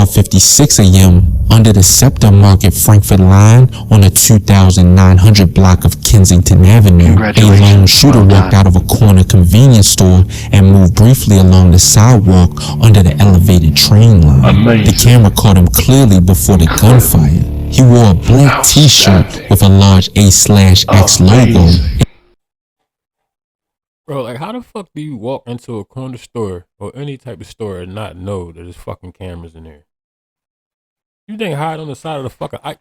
4:56 a.m. under the Scepter Market Frankfurt line on the 2900 block of Kensington Avenue, a lone shooter walked out of a corner convenience store and moved briefly along the sidewalk under the elevated train line. The camera caught him clearly before the gunfire. He wore a black t-shirt with a large A/X logo. Bro, like, how the fuck do you walk into a corner store or any type of store and not know that there's fucking cameras in there? You think hide on the side of the fucking... A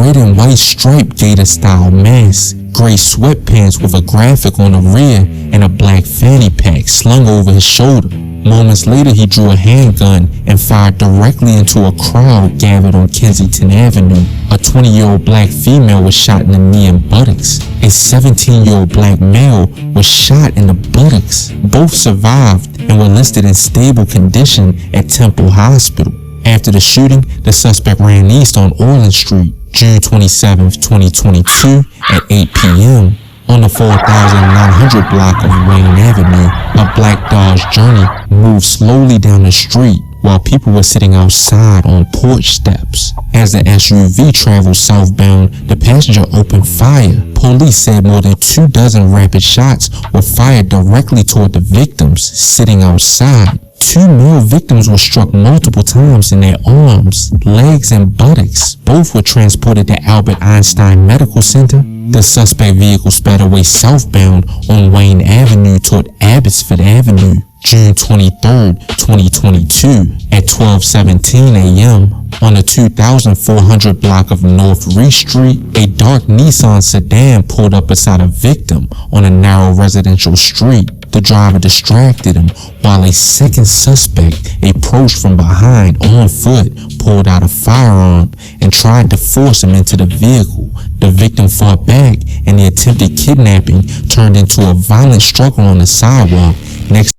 red and white striped gator-style mask, gray sweatpants with a graphic on the rear, and a black fanny pack slung over his shoulder. Moments later, he drew a handgun and fired directly into a crowd gathered on Kensington Avenue. A 20-year-old black female was shot in the knee and buttocks. A 17-year-old black male was shot in the buttocks. Both survived and were listed in stable condition at Temple Hospital. After the shooting, the suspect ran east on Orland Street, June 27, 2022 at 8 p.m. On the 4900 block of Wayne Avenue, a black Dodge Journey moved slowly down the street while people were sitting outside on porch steps. As the SUV traveled southbound, the passenger opened fire. Police said more than 24 rapid shots were fired directly toward the victims sitting outside. 2 male victims were struck multiple times in their arms, legs, and buttocks. Both were transported to Albert Einstein Medical Center. The suspect vehicle sped away southbound on Wayne Avenue toward Abbotsford Avenue, June 23, 2022 at 12:17 a.m. On the 2400 block of North Reese Street, a dark Nissan sedan pulled up beside a victim on a narrow residential street. The driver distracted him while a second suspect approached from behind on foot, pulled out a firearm, and tried to force him into the vehicle. The victim fought back, and the attempted kidnapping turned into a violent struggle on the sidewalk. Next,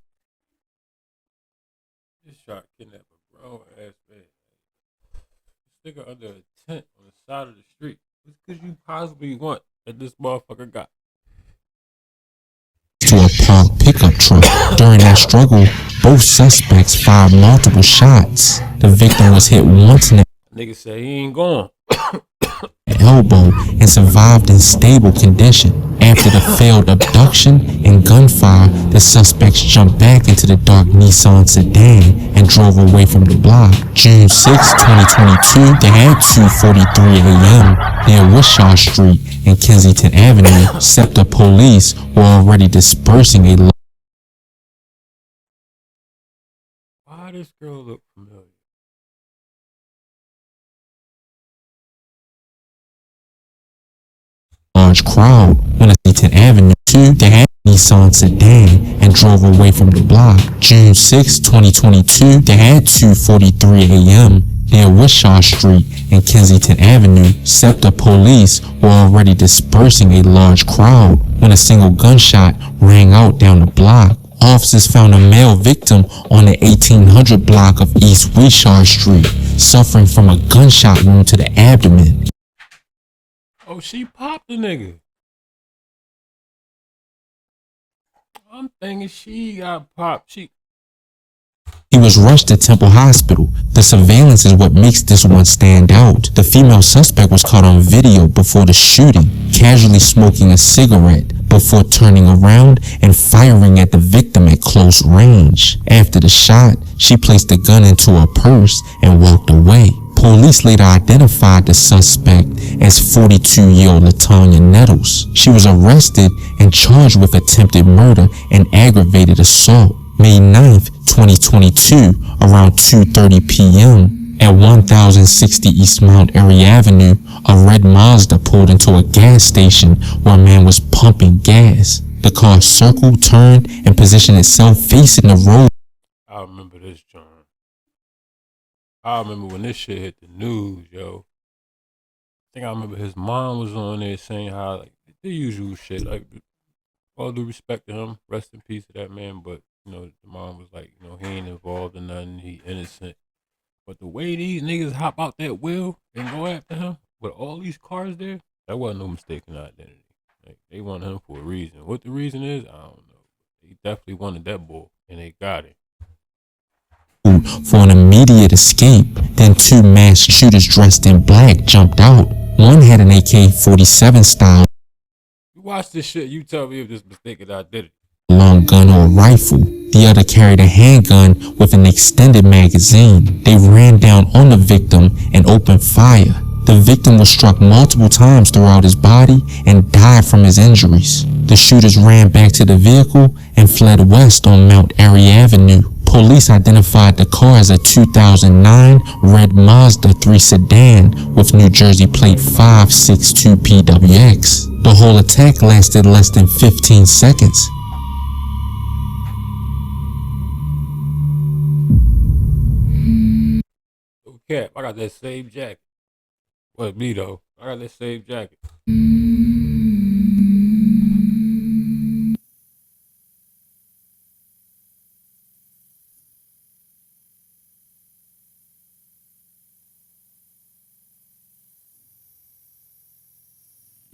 This shot kidnapped a grown ass man. Sticker under a tent on the side of the street. What could you possibly want that this motherfucker got? to a parked pickup truck. During that struggle, both suspects fired multiple shots. The victim was hit once in the Nigga said he ain't going. elbow and survived in stable condition. After the failed abduction and gunfire, the suspects jumped back into the dark Nissan sedan and drove away from the block. June 6, 2022, they had 2:43 a.m. near Wishaw Street and Kensington Avenue. Scepter police were already dispersing a Why this girl look familiar? large crowd when Kensington Avenue 2 they had a Nissan sedan and drove away from the block. June 6, 2022, they had 2:43 a.m. near Wishaw Street and Kensington Avenue. Scepter police were already dispersing a large crowd when a single gunshot rang out down the block. Officers found a male victim on the 1800 block of East Wishaw Street, suffering from a gunshot wound to the abdomen. Oh, she popped the nigga. I'm thinking she got popped. He was rushed to Temple Hospital. The surveillance is what makes this one stand out. The female suspect was caught on video before the shooting, casually smoking a cigarette before turning around and firing at the victim at close range. After the shot, she placed the gun into her purse and walked away. Police later identified the suspect as 42-year-old Latanya Nettles. She was arrested and charged with attempted murder and aggravated assault. May 9th, 2022, around 2:30 p.m. at 1060 East Mount Airy Avenue, a red Mazda pulled into a gas station where a man was pumping gas. The car circled, turned, and positioned itself facing the road. I remember this, John. I remember when this shit hit the news, yo. I think I remember his mom was on there saying how, like, the usual shit, like, all due respect to him, rest in peace to that man, but, you know, the mom was like, you know, he ain't involved in nothing, he innocent. But the way these niggas hop out that wheel and go after him with all these cars there, that wasn't no mistaken identity. Like, they wanted him for a reason. What the reason is, I don't know. They definitely wanted that boy, and they got it. for an immediate escape. Then two masked shooters dressed in black jumped out. One had an AK-47 style You watch this shit, you tell me if this mistaken identity. long gun or rifle. The other carried a handgun with an extended magazine. They ran down on the victim and opened fire. The victim was struck multiple times throughout his body and died from his injuries. The shooters ran back to the vehicle and fled west on Mount Airy Avenue. Police identified the car as a 2009 red Mazda 3 sedan with New Jersey plate 562PWX. The whole attack lasted less than 15 seconds. Okay, I got that same jacket. Well, me though. I got that same jacket.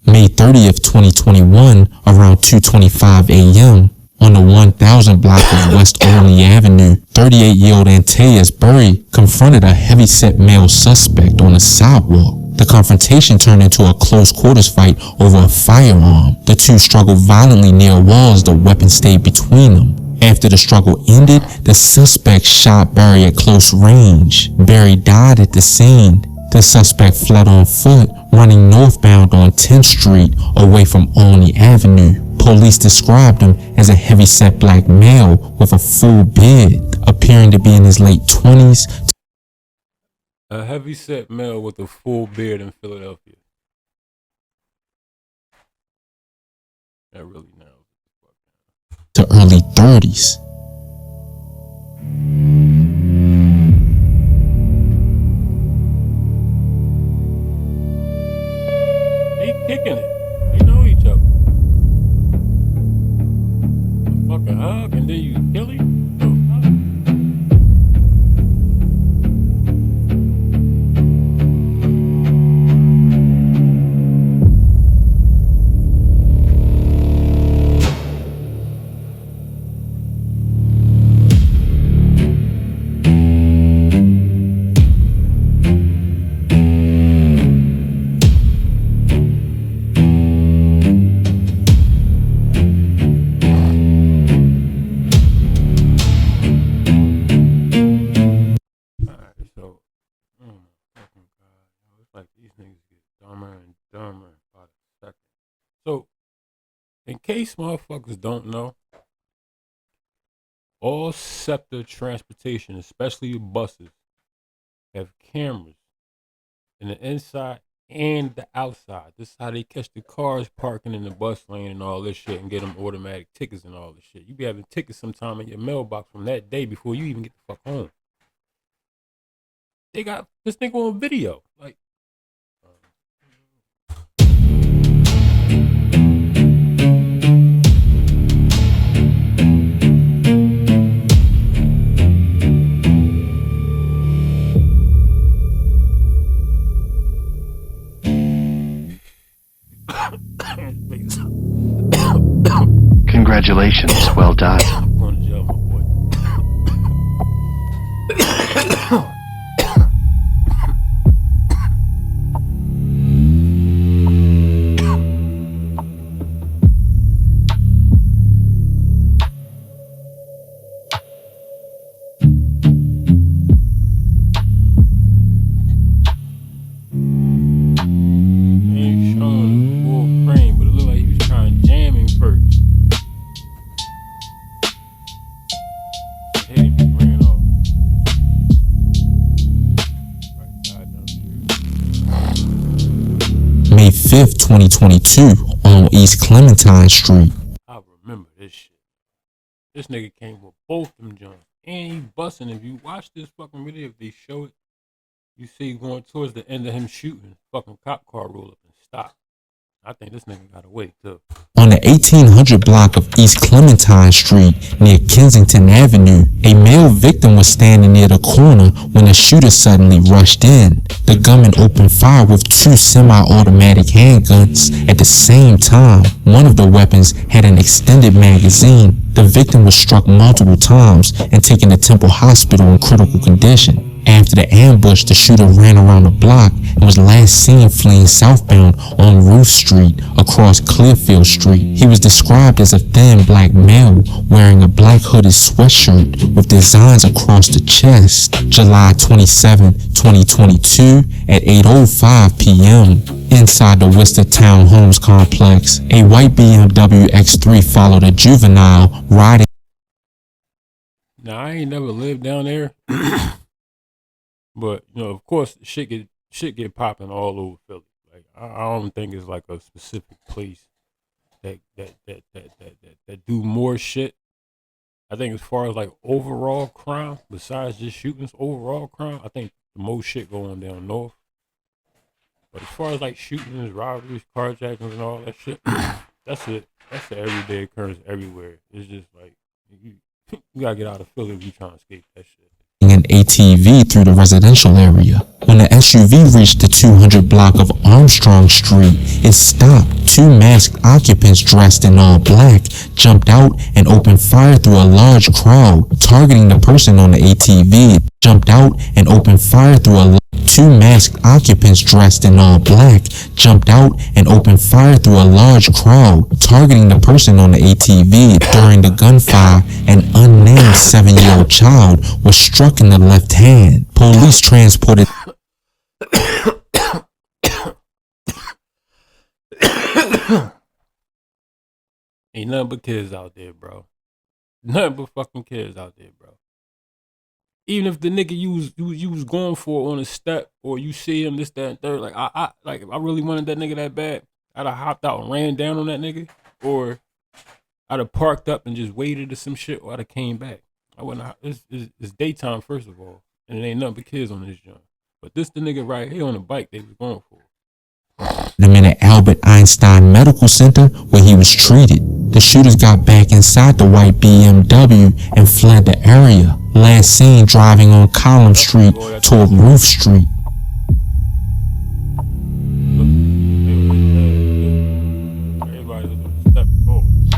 May 30th, 2021, around 2:25 a.m., on the 1000 block of West Olney Avenue, 38-year-old Antaeus Burry confronted a heavy-set male suspect on the sidewalk. The confrontation turned into a close-quarters fight over a firearm. The two struggled violently near a wall as the weapon stayed between them. After the struggle ended, the suspect shot Burry at close range. Burry died at the scene. The suspect fled on foot, running northbound on 10th Street away from Olney Avenue. Police described him as a heavy-set black male with a full beard, appearing to be in his late 20s. A heavy-set male with a full beard in Philadelphia. That really nails it. To early 30s. They kicking it. They know each other. A fucking hug and then you kill him? The fuck? Like these niggas get dumber and dumber by the second. So, in case motherfuckers don't know, all SEPTA transportation, especially buses, have cameras in the inside and the outside. This is how they catch the cars parking in the bus lane and all this shit and get them automatic tickets and all this shit. You be having tickets sometime in your mailbox from that day before you even get the fuck home. They got this nigga on video. Like, Congratulations, well done. I'm going to jail, my boy. Ain't showing the full frame, but it looked like he was trying to jam him first. Hit him, he ran off. Right side down there. May 5th, 2022, on East Clementine Street. I remember this shit. This nigga came with both them joints. And he busting. If you watch this fucking video, if they show it, you see going towards the end of him shooting, fucking cop car roll up and stop. I think this nigga got away too. On the 1800 block of East Clementine Street near Kensington Avenue, a male victim was standing near the corner when the shooter suddenly rushed in. The gunman opened fire with 2 semi-automatic handguns at the same time. One of the weapons had an extended magazine. The victim was struck multiple times and taken to Temple Hospital in critical condition. After the ambush, the shooter ran around the block and was last seen fleeing southbound on Ruth Street across Clearfield Street. He was described as a thin black male wearing a black hooded sweatshirt with designs across the chest. July 27, 2022 at 8:05 p.m. Inside the Worcester Townhomes complex, a white BMW X3 followed a juvenile riding. Now, I ain't never lived down there. But, you know, of course, shit get popping all over Philly. Like, I don't think it's like a specific place that do more shit. I think as far as like overall crime, besides just shootings, overall crime, I think the most shit going down north. But as far as like shootings, robberies, carjackings, and all that shit, that's it. That's the everyday occurrence everywhere. It's just like you gotta get out of Philly if you trying to escape that shit. An ATV through the residential area. When the SUV reached the 200 block of Armstrong Street, it stopped. 2 masked occupants dressed in all black jumped out and opened fire through a large crowd, targeting the person on the ATV. Jumped out and opened fire through a 2 masked occupants dressed in all black jumped out and opened fire through a large crowd, targeting the person on the ATV. During the gunfire, an unnamed 7-year-old child was struck in the left hand. Police transported. Ain't nothing but kids out there, bro. Nothing but fucking kids out there, bro. Even if the nigga you was going for on a step, or you see him this, that, and third, like I if I really wanted that nigga that bad, I'd have hopped out and ran down on that nigga, or I'd have parked up and just waited or some shit, or I'd have came back. I wouldn't. It's daytime first of all, and it ain't nothing but kids on this joint. But this the nigga right here on the bike they was going for. Him in at Albert Einstein Medical Center where he was treated. The shooters got back inside the white BMW and fled the area. Last seen driving on Column Street toward Ruth Street.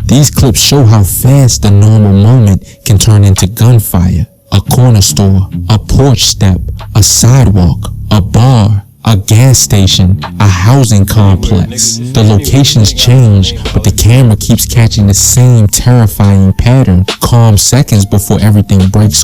These clips show how fast a normal moment can turn into gunfire. A corner store, a porch step, a sidewalk, a bar, a gas station, a housing complex. The locations change, but the camera keeps catching the same terrifying pattern. Calm seconds before everything breaks open.